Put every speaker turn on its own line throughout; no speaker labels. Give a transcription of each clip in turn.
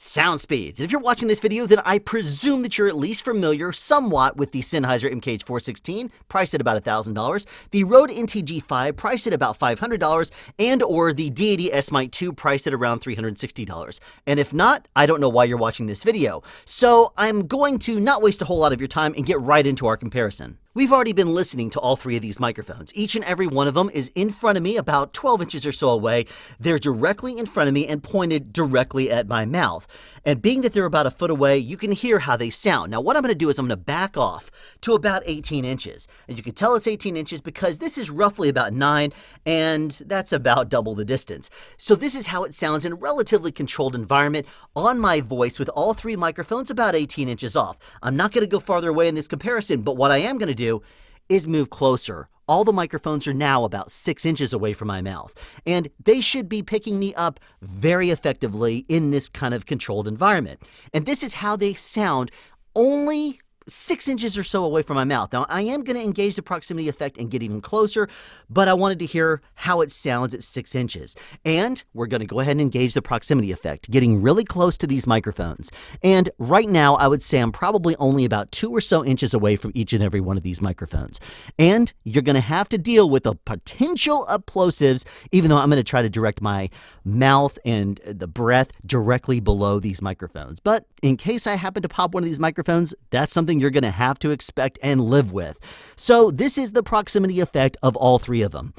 sound speeds. And if you're watching this video, then I presume that you're at least familiar somewhat with the Sennheiser MKH-416, priced at about $1,000, the Rode NTG5, priced at about $500, and or the Deity S-Mic 2, priced at around $360. And if not, I don't know why you're watching this video. So I'm going to not waste a whole lot of your time and get right into our comparison. We've already been listening to all three of these microphones. Each and every one of them is in front of me, about 12 inches or so away. They're directly in front of me and pointed directly at my mouth. And being that they're about a foot away, you can hear how they sound. Now, what I'm going to do is I'm going to back off to about 18 inches. And you can tell it's 18 inches because this is roughly about 9, and that's about double the distance. So this is how it sounds in a relatively controlled environment on my voice with all three microphones about 18 inches off. I'm not going to go farther away in this comparison, but what I am going to do is move closer. All the microphones are now about 6 inches away from my mouth, and they should be picking me up very effectively in this kind of controlled environment. And this is how they sound only 6 inches or so away from my mouth. Now, I am going to engage the proximity effect and get even closer, but I wanted to hear how it sounds at 6 inches. And we're going to go ahead and engage the proximity effect, getting really close to these microphones. And right now, I would say I'm probably only about 2 or so inches away from each and every one of these microphones. And you're going to have to deal with the potential of plosives, even though I'm going to try to direct my mouth and the breath directly below these microphones. But in case I happen to pop one of these microphones, that's something you're going to have to expect and live with. So this is the proximity effect of all three of them.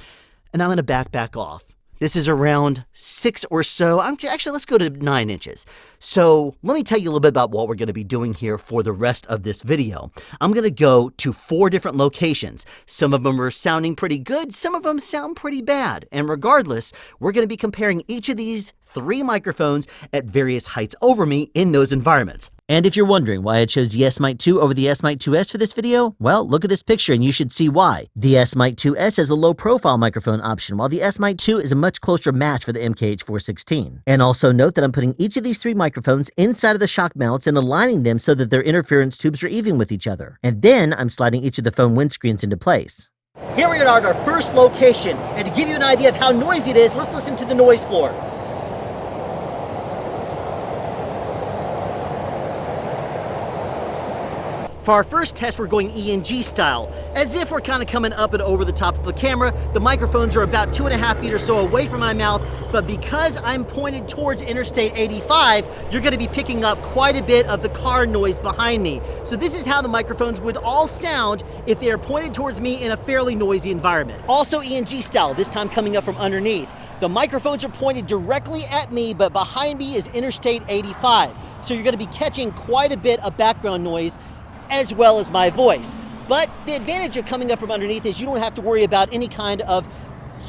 And I'm going to back off. This is around 6 or so. Actually, let's go to 9 inches. So let me tell you a little bit about what we're going to be doing here for the rest of this video. I'm going to go to 4 different locations. Some of them are sounding pretty good. Some of them sound pretty bad. And regardless, we're going to be comparing each of these 3 microphones at various heights over me in those environments. And if you're wondering why I chose the S-Mic 2 over the S-Mic 2S for this video, well, look at this picture and you should see why. The S-Mic 2S has a low-profile microphone option, while the S-Mic 2 is a much closer match for the MKH-416. And also note that I'm putting each of these 3 microphones inside of the shock mounts and aligning them so that their interference tubes are even with each other. And then I'm sliding each of the phone windscreens into place. Here we are at our first location, and to give you an idea of how noisy it is, let's listen to the noise floor. For our first test, we're going ENG style, as if we're kind of coming up and over the top of the camera. The microphones are about 2.5 feet or so away from my mouth, but because I'm pointed towards Interstate 85, you're going to be picking up quite a bit of the car noise behind me. So this is how the microphones would all sound if they are pointed towards me in a fairly noisy environment. Also ENG style, this time coming up from underneath. The microphones are pointed directly at me, but behind me is Interstate 85. So you're going to be catching quite a bit of background noise as well as my voice. But the advantage of coming up from underneath is you don't have to worry about any kind of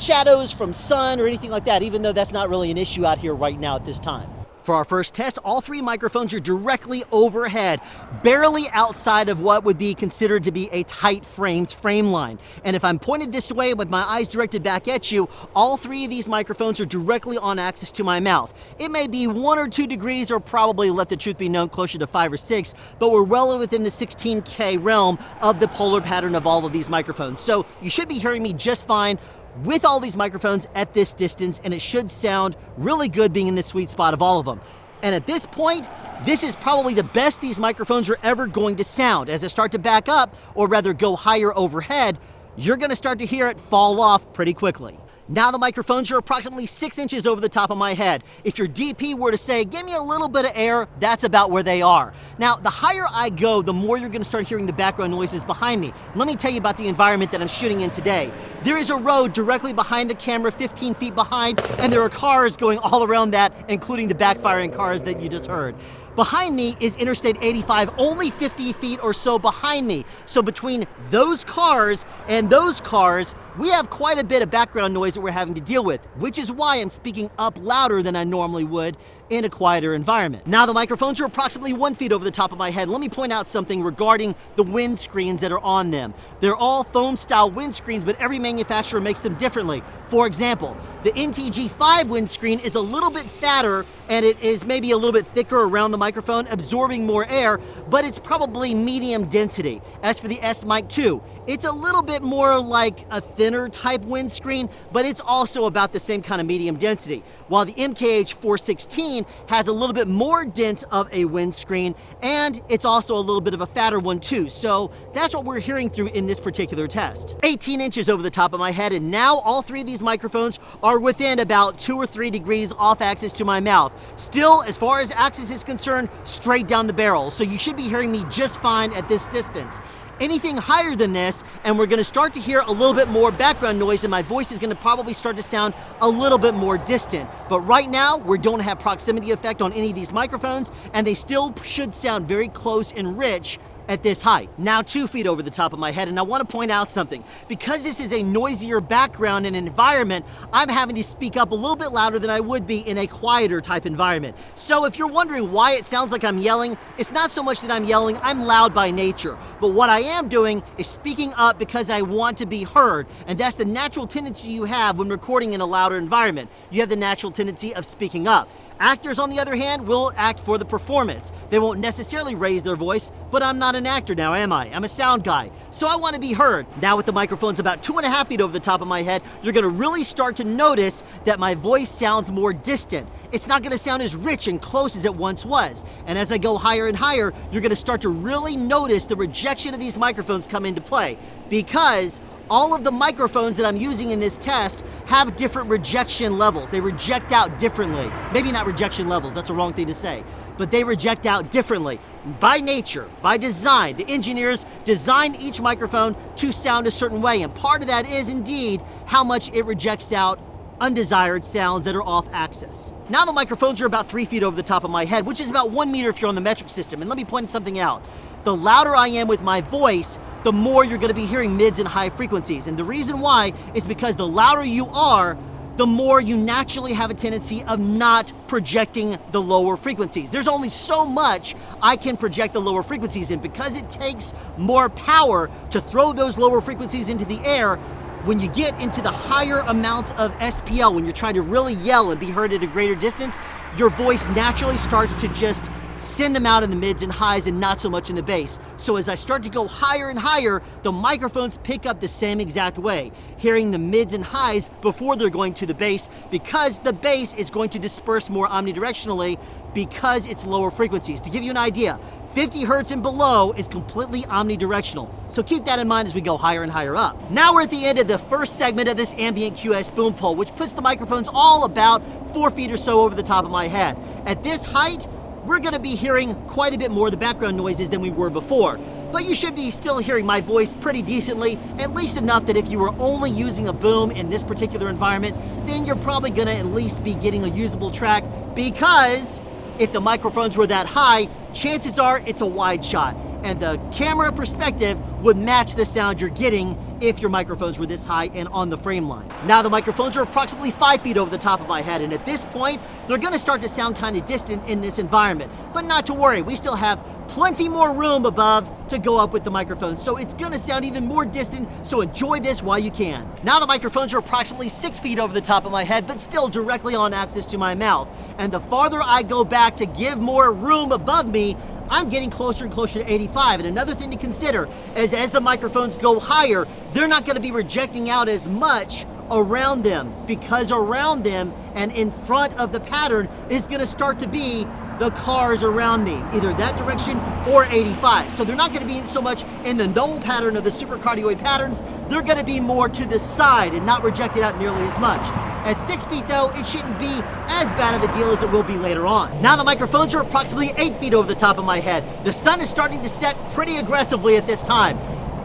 shadows from sun or anything like that, even though that's not really an issue out here right now at this time. For our first test, all 3 microphones are directly overhead, barely outside of what would be considered to be a tight frame line. And if I'm pointed this way with my eyes directed back at you, all 3 of these microphones are directly on axis to my mouth. It may be 1 or 2 degrees, or probably, let the truth be known, closer to 5 or 6, but we're well within the 16K realm of the polar pattern of all of these microphones. So you should be hearing me just fine with all these microphones at this distance, and it should sound really good being in the sweet spot of all of them. And at this point, this is probably the best these microphones are ever going to sound. As I start to back up, or rather go higher overhead, you're going to start to hear it fall off pretty quickly. Now the microphones are approximately 6 inches over the top of my head. If your DP were to say, give me a little bit of air, that's about where they are. Now, the higher I go, the more you're going to start hearing the background noises behind me. Let me tell you about the environment that I'm shooting in today. There is a road directly behind the camera, 15 feet behind, and there are cars going all around that, including the backfiring cars that you just heard. Behind me is Interstate 85, only 50 feet or so behind me. So between those cars and those cars, we have quite a bit of background noise that we're having to deal with, which is why I'm speaking up louder than I normally would in a quieter environment. Now the microphones are approximately 1 foot over the top of my head. Let me point out something regarding the windscreens that are on them. They're all foam style windscreens, but every manufacturer makes them differently. For example, the NTG5 windscreen is a little bit fatter and it is maybe a little bit thicker around the microphone, absorbing more air, but it's probably medium density. As for the S-Mic 2, it's a little bit more like a thinner type windscreen, but it's also about the same kind of medium density. While the MKH-416 has a little bit more dense of a windscreen, and it's also a little bit of a fatter one too. So that's what we're hearing through in this particular test. 18 inches over the top of my head, and now all three of these microphones are within about 2 or 3 degrees off axis to my mouth. Still, as far as axis is concerned, straight down the barrel. So you should be hearing me just fine at this distance. Anything higher than this, and we're going to start to hear a little bit more background noise, and my voice is going to probably start to sound a little bit more distant. But right now, we don't have proximity effect on any of these microphones, and they still should sound very close and rich at this height. Now 2 feet over the top of my head, and I want to point out something. Because this is a noisier background and environment, I'm having to speak up a little bit louder than I would be in a quieter type environment. So if you're wondering why it sounds like I'm yelling, it's not so much that I'm yelling, I'm loud by nature. But what I am doing is speaking up because I want to be heard, and that's the natural tendency you have when recording in a louder environment. You have the natural tendency of speaking up. Actors, on the other hand, will act for the performance. They won't necessarily raise their voice, but I'm not an actor now, am I? I'm a sound guy, so I want to be heard. Now with the microphones about 2.5 feet over the top of my head, you're going to really start to notice that my voice sounds more distant. It's not going to sound as rich and close as it once was. And as I go higher and higher, you're going to start to really notice the rejection of these microphones come into play, because all of the microphones that I'm using in this test have different rejection levels. They reject out differently. Maybe not rejection levels, that's the wrong thing to say, but they reject out differently. By nature, by design, the engineers designed each microphone to sound a certain way, and part of that is indeed how much it rejects out undesired sounds that are off axis. Now the microphones are about 3 feet over the top of my head, which is about 1 meter if you're on the metric system. And let me point something out. The louder I am with my voice, the more you're going to be hearing mids and high frequencies. And the reason why is because the louder you are, the more you naturally have a tendency of not projecting the lower frequencies. There's only so much I can project the lower frequencies in, because it takes more power to throw those lower frequencies into the air. When you get into the higher amounts of SPL, when you're trying to really yell and be heard at a greater distance, your voice naturally starts to just send them out in the mids and highs and not so much in the bass. So as I start to go higher and higher, the microphones pick up the same exact way, hearing the mids and highs before they're going to the bass, because the bass is going to disperse more omnidirectionally because it's lower frequencies. To give you an idea, 50 hertz and below is completely omnidirectional. So keep that in mind as we go higher and higher up. Now we're at the end of the first segment of this ambient QS boom pole, which puts the microphones all about 4 feet or so over the top of my head. At this height, we're going to be hearing quite a bit more of the background noises than we were before. But you should be still hearing my voice pretty decently, at least enough that if you were only using a boom in this particular environment, then you're probably going to at least be getting a usable track, because if the microphones were that high, chances are it's a wide shot, and the camera perspective would match the sound you're getting if your microphones were this high and on the frame line. Now the microphones are approximately 5 feet over the top of my head, and at this point, they're gonna start to sound kind of distant in this environment. But not to worry, we still have plenty more room above to go up with the microphones, so it's gonna sound even more distant, so enjoy this while you can. Now the microphones are approximately 6 feet over the top of my head, but still directly on axis to my mouth. And the farther I go back to give more room above me, I'm getting closer and closer to 85. And another thing to consider is as the microphones go higher, they're not going to be rejecting out as much around them, because around them and in front of the pattern is going to start to be the cars around me, either that direction or 85. So they're not going to be so much in the null pattern of the supercardioid patterns, they're going to be more to the side and not rejected out nearly as much. At 6 feet though, it shouldn't be as bad of a deal as it will be later on. Now the microphones are approximately 8 feet over the top of my head. The sun is starting to set pretty aggressively at this time.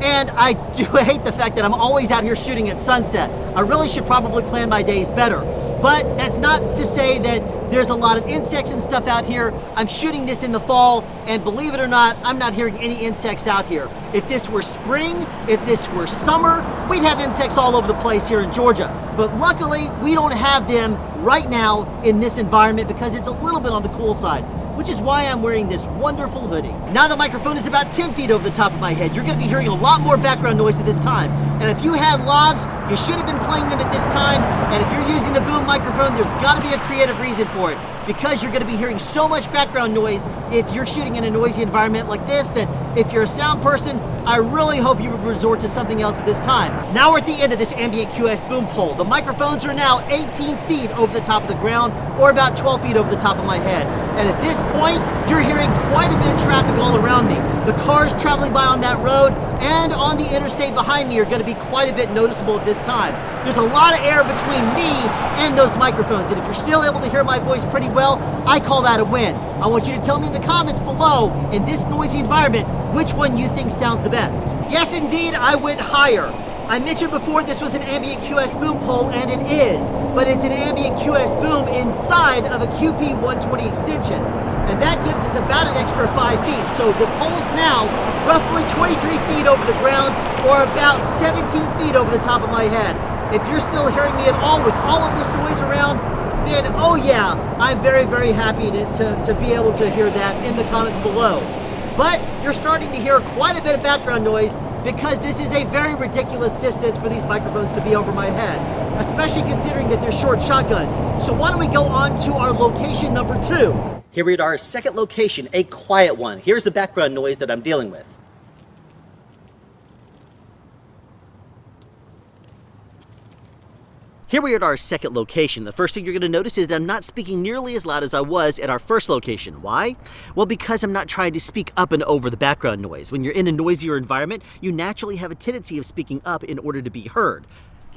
And I do hate the fact that I'm always out here shooting at sunset. I really should probably plan my days better. But that's not to say that there's a lot of insects and stuff out here. I'm shooting this in the fall, and believe it or not, I'm not hearing any insects out here. If this were spring, if this were summer, we'd have insects all over the place here in Georgia. But luckily, we don't have them right now in this environment because it's a little bit on the cool side, which is why I'm wearing this wonderful hoodie. Now the microphone is about 10 feet over the top of my head. You're gonna be hearing a lot more background noise at this time. And if you had lavs, you should have been playing them at this time. And if you're using the boom microphone, there's got to be a creative reason for it, because you're going to be hearing so much background noise if you're shooting in a noisy environment like this, that if you're a sound person, I really hope you would resort to something else at this time. Now we're at the end of this ambient QS boom pole. The microphones are now 18 feet over the top of the ground, or about 12 feet over the top of my head. And at this point, you're hearing quite a bit of traffic all around me. The cars traveling by on that road and on the interstate behind me are going to be quite a bit noticeable at this time. There's a lot of air between me and those microphones, and if you're still able to hear my voice pretty well, I call that a win. I want you to tell me in the comments below, in this noisy environment, which one you think sounds the best. Yes, indeed, I went higher. I mentioned before this was an ambient QS boom pole, and it is, but it's an ambient QS boom inside of a QP120 extension. And that gives us about an extra 5 feet. So the pole's now roughly 23 feet over the ground, or about 17 feet over the top of my head. If you're still hearing me at all with all of this noise around, then oh yeah, I'm very, very happy to be able to hear that in the comments below. But you're starting to hear quite a bit of background noise, because this is a very ridiculous distance for these microphones to be over my head, especially considering that they're short shotguns. So why don't we go on to our location number 2. Here we are at our second location, a quiet one. Here's the background noise that I'm dealing with. Here we are at our second location. The first thing you're going to notice is that I'm not speaking nearly as loud as I was at our first location. Why? Well, because I'm not trying to speak up and over the background noise. When you're in a noisier environment, you naturally have a tendency of speaking up in order to be heard.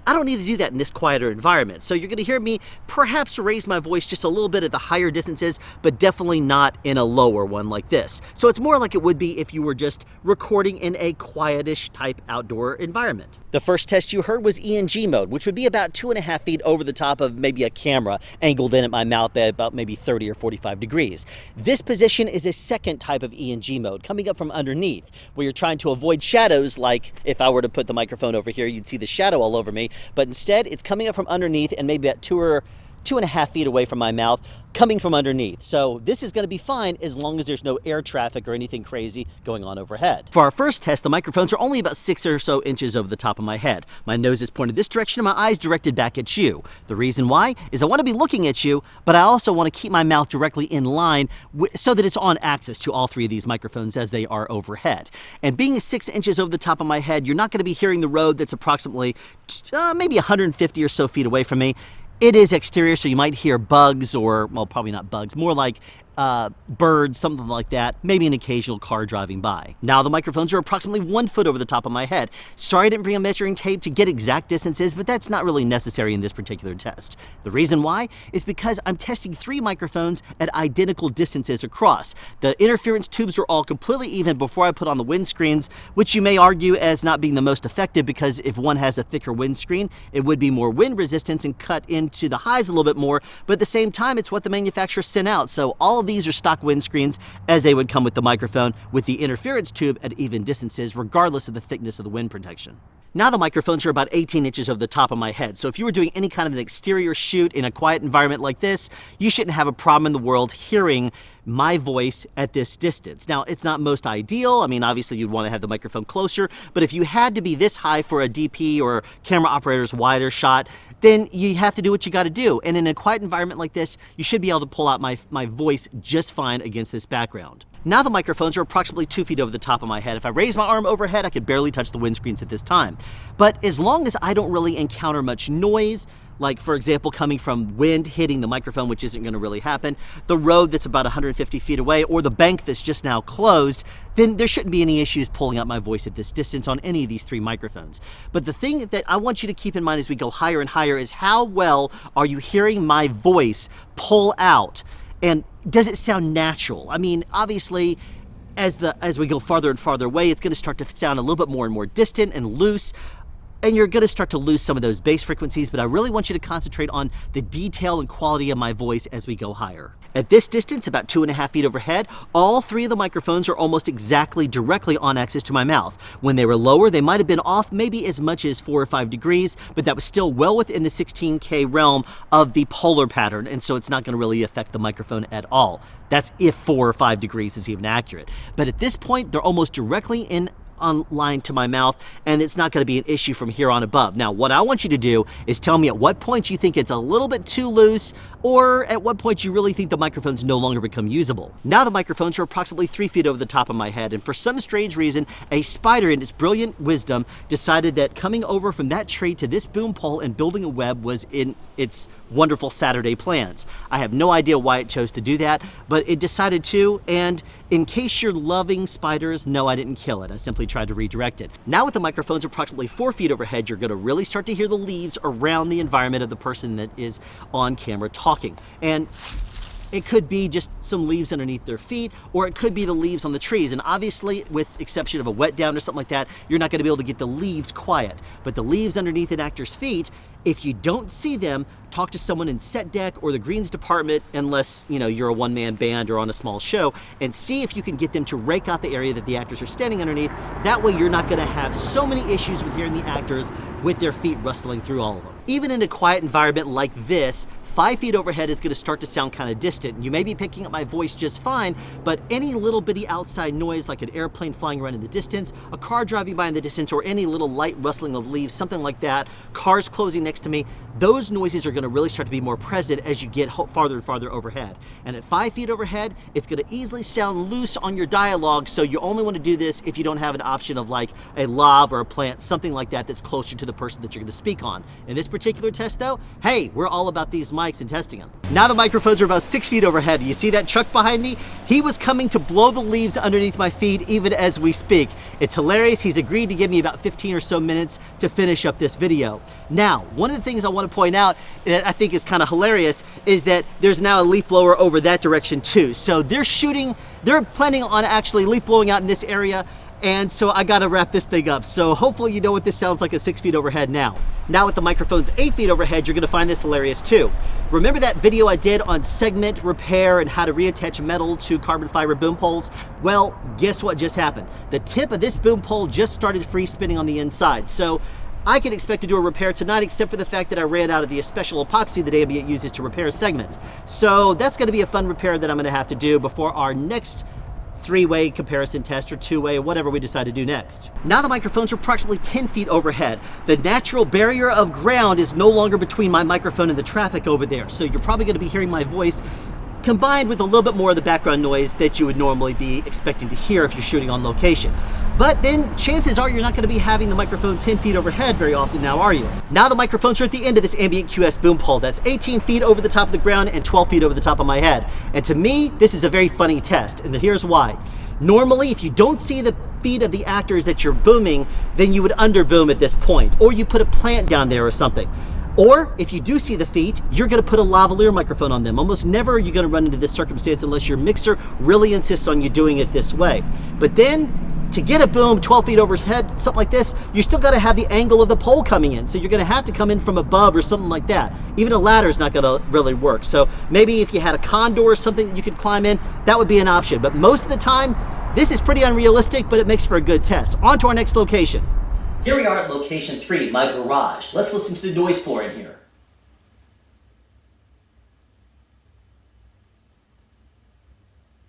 I don't need to do that in this quieter environment. So you're going to hear me perhaps raise my voice just a little bit at the higher distances, but definitely not in a lower one like this. So it's more like it would be if you were just recording in a quietish type outdoor environment. The first test you heard was ENG mode, which would be about 2.5 feet over the top of maybe a camera angled in at my mouth at about maybe 30 or 45 degrees. This position is a second type of ENG mode, coming up from underneath, where you're trying to avoid shadows. Like if I were to put the microphone over here, you'd see the shadow all over me. But instead, it's coming up from underneath and maybe at 2.5 feet away from my mouth, coming from underneath. So this is going to be fine as long as there's no air traffic or anything crazy going on overhead. For our first test, the microphones are only about 6 or so inches over the top of my head. My nose is pointed this direction and my eyes directed back at you. The reason why is I want to be looking at you, but I also want to keep my mouth directly in line so that it's on axis to all 3 of these microphones as they are overhead. And being 6 inches over the top of my head, you're not going to be hearing the road that's approximately maybe 150 or so feet away from me. It is exterior, so you might hear bugs, or, well, probably not bugs, more like birds, something like that, maybe an occasional car driving by. Now the microphones are approximately 1 foot over the top of my head. Sorry I didn't bring a measuring tape to get exact distances, but that's not really necessary in this particular test. The reason why is because I'm testing 3 microphones at identical distances across. The interference tubes are all completely even before I put on the windscreens, which you may argue as not being the most effective, because if one has a thicker windscreen, it would be more wind resistance and cut into the highs a little bit more, but at the same time, it's what the manufacturer sent out. So all of these are stock windscreens as they would come with the microphone, with the interference tube at even distances, regardless of the thickness of the wind protection. Now the microphones are about 18 inches over the top of my head, so if you were doing any kind of an exterior shoot in a quiet environment like this, you shouldn't have a problem in the world hearing my voice at this distance. Now, it's not most ideal. I mean, obviously you'd want to have the microphone closer, but if you had to be this high for a DP or camera operator's wider shot, then you have to do what you got to do. And in a quiet environment like this, you should be able to pull out my voice just fine against this background. Now the microphones are approximately 2 feet over the top of my head. If I raise my arm overhead, I could barely touch the windscreens at this time. But as long as I don't really encounter much noise, like for example coming from wind hitting the microphone, which isn't going to really happen, the road that's about 150 feet away, or the bank that's just now closed, then there shouldn't be any issues pulling out my voice at this distance on any of these 3 microphones. But the thing that I want you to keep in mind as we go higher and higher is how well are you hearing my voice pull out? And does it sound natural? I mean, obviously, as we go farther and farther away, it's going to start to sound a little bit more and more distant and loose, and you're going to start to lose some of those bass frequencies, but I really want you to concentrate on the detail and quality of my voice as we go higher. At this distance, about 2.5 feet overhead, all 3 of the microphones are almost exactly directly on axis to my mouth. When they were lower, they might have been off maybe as much as 4 or 5 degrees, but that was still well within the 16K realm of the polar pattern, and so it's not going to really affect the microphone at all. That's if 4 or 5 degrees is even accurate. But at this point, they're almost directly in on line to my mouth, and it's not going to be an issue from here on above. Now, what I want you to do is tell me at what point you think it's a little bit too loose, or at what point you really think the microphones no longer become usable. Now the microphones are approximately 3 feet over the top of my head, and for some strange reason, a spider in its brilliant wisdom decided that coming over from that tree to this boom pole and building a web was in its wonderful Saturday plans. I have no idea why it chose to do that, but it decided to, and in case you're loving spiders, no, I didn't kill it. I simply tried to redirect it. Now with the microphones approximately 4 feet overhead, you're going to really start to hear the leaves around the environment of the person that is on camera talking. And it could be just some leaves underneath their feet, or it could be the leaves on the trees. And obviously, with exception of a wet down or something like that, you're not going to be able to get the leaves quiet. But the leaves underneath an actor's feet, if you don't see them, talk to someone in set deck or the greens department, unless you're a one-man band or on a small show, and see if you can get them to rake out the area that the actors are standing underneath. That way you're not going to have so many issues with hearing the actors with their feet rustling through all of them. Even in a quiet environment like this, 5 feet overhead is going to start to sound kind of distant. You may be picking up my voice just fine, but any little bitty outside noise like an airplane flying around in the distance, a car driving by in the distance, or any little light rustling of leaves, something like that, cars closing next to me, those noises are going to really start to be more present as you get farther and farther overhead. And at 5 feet overhead, it's going to easily sound loose on your dialogue, so you only want to do this if you don't have an option of like a lav or a plant, something like that that's closer to the person that you're going to speak on. In this particular test though, hey, we're all about these mics and testing them. Now the microphones are about 6 feet overhead. You see that truck behind me? He was coming to blow the leaves underneath my feet even as we speak. It's hilarious. He's agreed to give me about 15 or so minutes to finish up this video. Now, one of the things I want to point out that I think is kind of hilarious is that there's now a leaf blower over that direction too. So they're planning on actually leaf blowing out in this area. And so I gotta wrap this thing up. So hopefully you know what this sounds like at 6 feet overhead now. Now with the microphones 8 feet overhead, you're gonna find this hilarious too. Remember that video I did on segment repair and how to reattach metal to carbon fiber boom poles? Well, guess what just happened? The tip of this boom pole just started free spinning on the inside. So I can expect to do a repair tonight, except for the fact that I ran out of the special epoxy that Ambient uses to repair segments. So that's gonna be a fun repair that I'm gonna have to do before our next 3-way comparison test or 2-way, whatever we decide to do next. Now the microphones are approximately 10 feet overhead. The natural barrier of ground is no longer between my microphone and the traffic over there, so you're probably going to be hearing my voice combined with a little bit more of the background noise that you would normally be expecting to hear if you're shooting on location. But then chances are you're not going to be having the microphone 10 feet overhead very often now, are you? Now the microphones are at the end of this Ambient QS boom pole. That's 18 feet over the top of the ground and 12 feet over the top of my head. And to me, this is a very funny test, and here's why. Normally, if you don't see the feet of the actors that you're booming, then you would underboom at this point, or you put a plant down there or something. Or if you do see the feet, you're going to put a lavalier microphone on them. Almost never are you going to run into this circumstance unless your mixer really insists on you doing it this way. But then to get a boom 12 feet overhead, something like this, you still got to have the angle of the pole coming in. So you're going to have to come in from above or something like that. Even a ladder is not going to really work. So maybe if you had a condor or something that you could climb in, that would be an option. But most of the time, this is pretty unrealistic, but it makes for a good test. On to our next location. Here we are at location 3, my garage. Let's listen to the noise floor in here.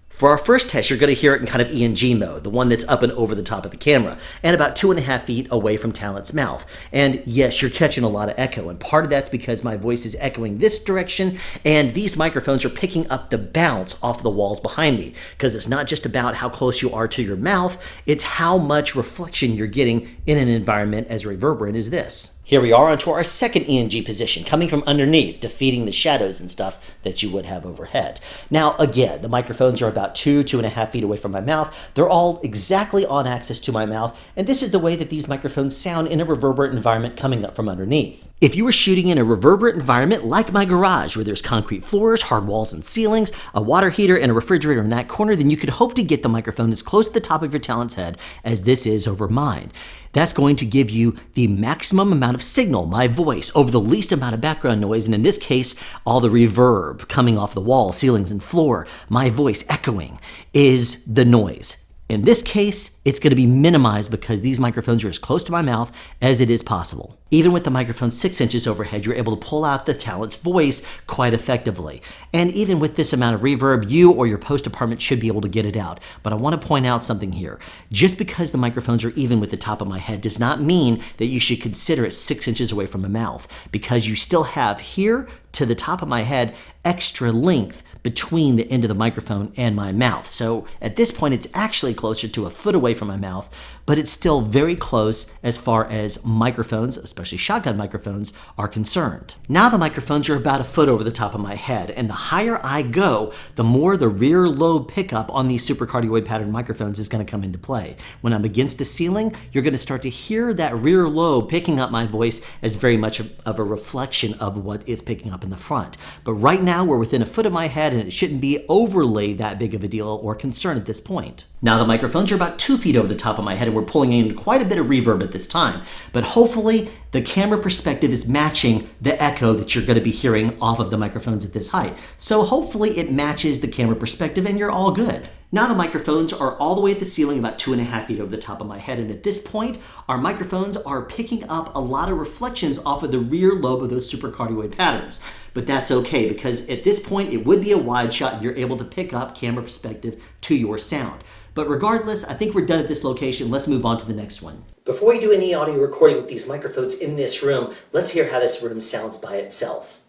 For our first test, you're going to hear it in kind of ENG mode, the one that's up and over the top of the camera, and about 2.5 feet away from talent's mouth. And yes, you're catching a lot of echo, and part of that's because my voice is echoing this direction, and these microphones are picking up the bounce off the walls behind me, because it's not just about how close you are to your mouth, it's how much reflection you're getting in an environment as reverberant as this. Here we are onto our second ENG position, coming from underneath, defeating the shadows and stuff that you would have overhead. Now, again, the microphones are about 2.5 feet away from my mouth. They're all exactly on axis to my mouth, and this is the way that these microphones sound in a reverberant environment coming up from underneath. If you were shooting in a reverberant environment like my garage, where there's concrete floors, hard walls and ceilings, a water heater, and a refrigerator in that corner, then you could hope to get the microphone as close to the top of your talent's head as this is over mine. That's going to give you the maximum amount of signal, my voice, over the least amount of background noise, and in this case, all the reverb coming off the wall, ceilings, and floor, my voice echoing, is the noise. In this case, it's going to be minimized because these microphones are as close to my mouth as it is possible. Even with the microphone 6 inches overhead, you're able to pull out the talent's voice quite effectively. And even with this amount of reverb, you or your post department should be able to get it out. But I want to point out something here. Just because the microphones are even with the top of my head does not mean that you should consider it 6 inches away from my mouth, because you still have here to the top of my head extra length between the end of the microphone and my mouth. So at this point, it's actually closer to a foot away from my mouth, but it's still very close as far as microphones, especially shotgun microphones, are concerned. Now the microphones are about a foot over the top of my head, and the higher I go, the more the rear lobe pickup on these supercardioid pattern microphones is going to come into play. When I'm against the ceiling, you're going to start to hear that rear lobe picking up my voice as very much of a reflection of what it's picking up in the front. But right now, we're within a foot of my head, and it shouldn't be overly that big of a deal or concern at this point. Now the microphones are about 2 feet over the top of my head, and we're pulling in quite a bit of reverb at this time. But hopefully the camera perspective is matching the echo that you're going to be hearing off of the microphones at this height. So hopefully it matches the camera perspective and you're all good. Now the microphones are all the way at the ceiling, about 2.5 feet over the top of my head. And at this point, our microphones are picking up a lot of reflections off of the rear lobe of those supercardioid patterns. But that's okay, because at this point, it would be a wide shot and you're able to pick up camera perspective to your sound. But regardless, I think we're done at this location. Let's move on to the next one. Before we do any audio recording with these microphones in this room, let's hear how this room sounds by itself.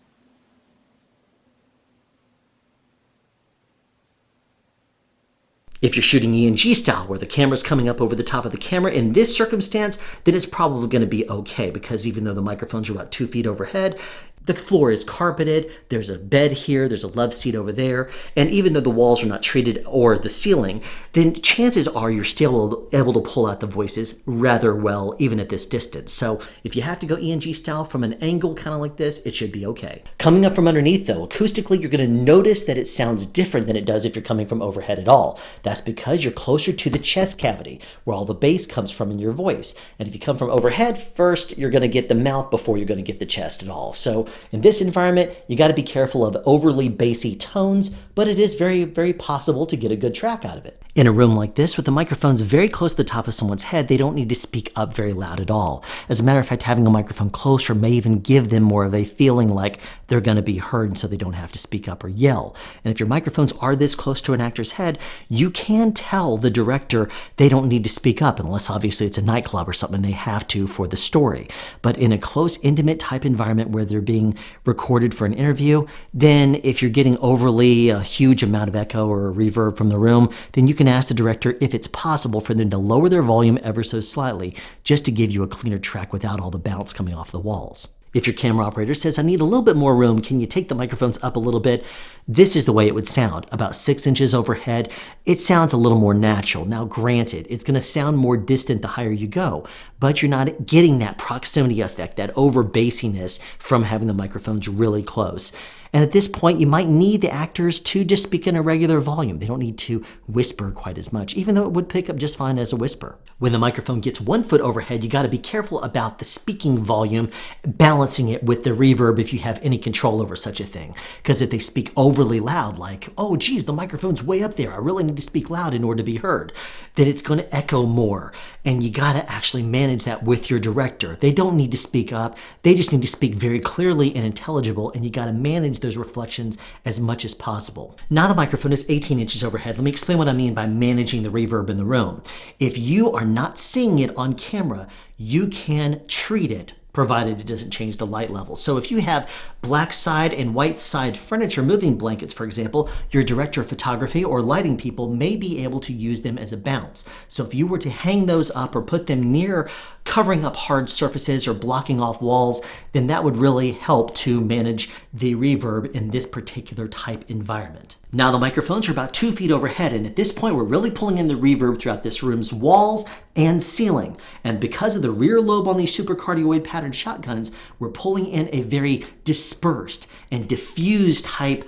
If you're shooting ENG style, where the camera's coming up over the top of the camera, in this circumstance, then it's probably going to be okay, because even though the microphones are about 2 feet overhead, the floor is carpeted, there's a bed here, there's a love seat over there, and even though the walls are not treated or the ceiling, then chances are you're still able to pull out the voices rather well, even at this distance. So if you have to go ENG style from an angle kind of like this, it should be okay. Coming up from underneath though, acoustically, you're going to notice that it sounds different than it does if you're coming from overhead at all. That's because you're closer to the chest cavity, where all the bass comes from in your voice. And if you come from overhead first, you're going to get the mouth before you're going to get the chest at all. So in this environment, you got to be careful of overly bassy tones, but it is very, very possible to get a good track out of it. In a room like this, with the microphones very close to the top of someone's head, they don't need to speak up very loud at all. As a matter of fact, having a microphone closer may even give them more of a feeling like they're going to be heard, and so they don't have to speak up or yell. And if your microphones are this close to an actor's head, you can tell the director they don't need to speak up, unless obviously it's a nightclub or something they have to for the story. But in a close, intimate type environment where they're being recorded for an interview, then if you're getting overly a huge amount of echo or reverb from the room, then you can ask the director if it's possible for them to lower their volume ever so slightly, just to give you a cleaner track without all the bounce coming off the walls. If your camera operator says, I need a little bit more room, can you take the microphones up a little bit? This is the way it would sound, about 6 inches overhead. It sounds a little more natural. Now granted, it's going to sound more distant the higher you go, but you're not getting that proximity effect, that over bassiness from having the microphones really close. And at this point, you might need the actors to just speak in a regular volume. They don't need to whisper quite as much, even though it would pick up just fine as a whisper. When the microphone gets 1 foot overhead, you got to be careful about the speaking volume, balancing it with the reverb if you have any control over such a thing. Because if they speak overly loud, like, oh geez, the microphone's way up there, I really need to speak loud in order to be heard, then it's going to echo more. And you got to actually manage that with your director. They don't need to speak up. They just need to speak very clearly and intelligible, and you got to manage those reflections as much as possible. Now the microphone is 18 inches overhead. Let me explain what I mean by managing the reverb in the room. If you are not seeing it on camera, you can treat it, provided it doesn't change the light level. So if you have black side and white side furniture moving blankets, for example, your director of photography or lighting people may be able to use them as a bounce. So if you were to hang those up or put them near covering up hard surfaces or blocking off walls, then that would really help to manage the reverb in this particular type environment. Now the microphones are about 2 feet overhead, and at this point we're really pulling in the reverb throughout this room's walls and ceiling. And because of the rear lobe on these supercardioid pattern shotguns, we're pulling in a very dispersed and diffused type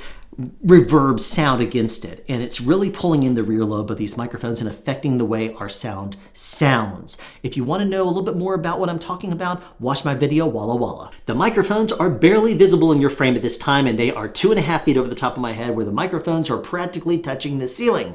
reverb sound against it, and it's really pulling in the rear lobe of these microphones and affecting the way our sound sounds. If you want to know a little bit more about what I'm talking about, watch my video Walla Walla. The microphones are barely visible in your frame at this time, and they are 2.5 feet over the top of my head, where the microphones are practically touching the ceiling.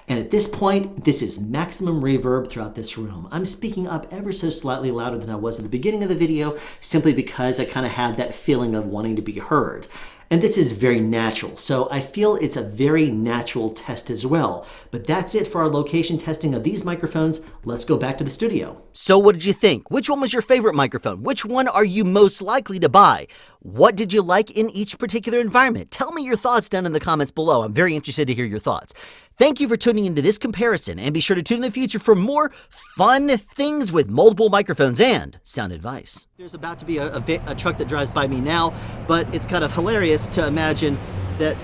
And at this point, this is maximum reverb throughout this room. I'm speaking up ever so slightly louder than I was at the beginning of the video, simply because I kind of had that feeling of wanting to be heard. And this is very natural, so I feel it's a very natural test as well. But that's it for our location testing of these microphones. Let's go back to the studio. So what did you think? Which one was your favorite microphone? Which one are you most likely to buy? What did you like in each particular environment? Tell me your thoughts down in the comments below. I'm very interested to hear your thoughts. Thank you for tuning into this comparison, and be sure to tune in the future for more fun things with multiple microphones and sound advice. There's about to be a truck that drives by me now, but it's kind of hilarious to imagine that,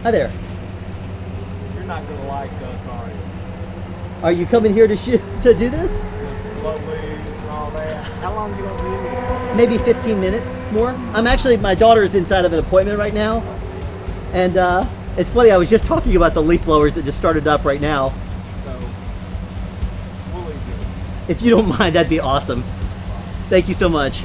hi there.
You're not going to like us, are you?
Are you coming here to do this?
Lovely and all that. How long are you going to be here?
Maybe 15 minutes more. My daughter is inside of an appointment right now, and it's funny, I was just talking about the leaf blowers that just started up right now.
So, we'll leave you.
If you don't mind, that'd be awesome. Thank you so much.